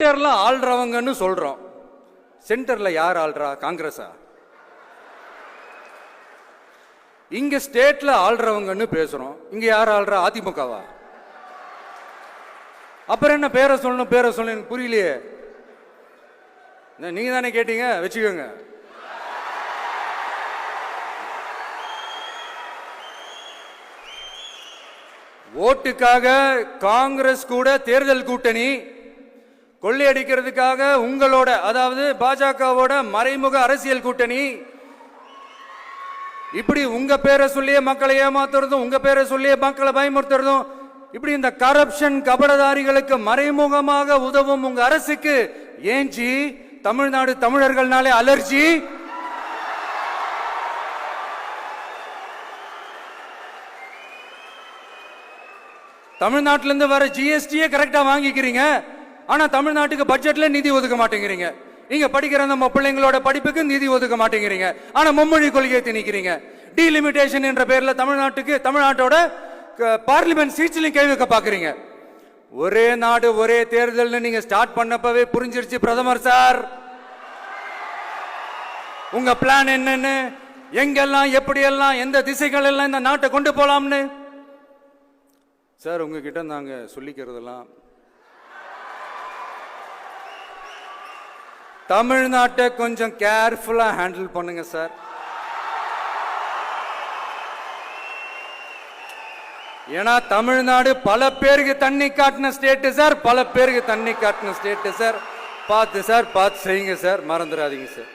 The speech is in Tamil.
சென்டர்ல ஆள்றவங்கன்னு சொல்றோம். சென்டர்ல யார் ஆள்றா? காங்கிரஸா? இங்க ஸ்டேட்ல ஆள்றவங்கன்னு பேசுறோம். இங்க யார் ஆள்றா? அதிமுகவா? அப்புறம் என்ன பேரை சொல்லணும் பேரை சொல்லணும் புரியலையே. நீங்க தானே கேட்டீங்க, வச்சுக்கோங்க. ஓட்டுக்காக காங்கிரஸ் கூட தேர்தல் கூட்டணி, கொள்ளையடிக்கிறதுக்காக உங்களோட, அதாவது பாஜகவோட மறைமுக அரசியல் கூட்டணி, இப்படி உங்க பேரை சொல்லியே மக்களை ஏமாத்துறதும், உங்க பேரை சொல்லியே மக்களை பயமுறுத்துறதும், இப்படி இந்த கரப்ஷன் கபடதாரிகளுக்கு மறைமுகமாக உதவும் உங்க அரசுக்கு ஏஞ்சி தமிழ்நாடு தமிழர்கள்னாலே அலர்ஜி. தமிழ்நாட்டிலிருந்து வர ஜிஎஸ்டியே கரெக்டா வாங்கிக்கிறீங்க. ஆனா தமிழ்நாட்டுக்கு பட்ஜெட்ல நிதி ஒதுக்க மாட்டேங்கிறீங்க. நீங்க படிக்கிற நம்ம பிள்ளைங்களோட படிப்புக்கு நிதி ஒதுக்க மாட்டேங்கிறீங்க. ஆனா மும்மொழி கொள்கையை திணிக்கிறீங்க. டீலிமிட்டேஷன் என்ற பேர்ல தமிழ்நாட்டோட பார்லிமெண்ட் சீட்ஸ்லையும் கை வைக்க பாக்குறீங்க. ஒரே நாடு ஒரே தேர்தல் நீங்க ஸ்டார்ட் பண்ணப்பவே புரிஞ்சிருச்சு பிரதமர் சார் உங்க பிளான் என்னன்னு, எங்கெல்லாம் எப்படியெல்லாம் எந்த திசைகள் எல்லாம் இந்த நாட்டை கொண்டு போலாம்னு. சார் உங்ககிட்ட நாங்க சொல்லிக்கிறதெல்லாம், தமிழ்நாட்டை கொஞ்சம் கேர்ஃபுல்லா ஹேண்டில் பண்ணுங்க சார். ஏன்னா தமிழ்நாடு பல பேருக்கு தண்ணி காட்டின ஸ்டேட் சார், பல பேருக்கு தண்ணி காட்டின ஸ்டேட் சார். பார்த்து சார், பார்த்து செய்யுங்க சார், மறந்துடாதீங்க சார்.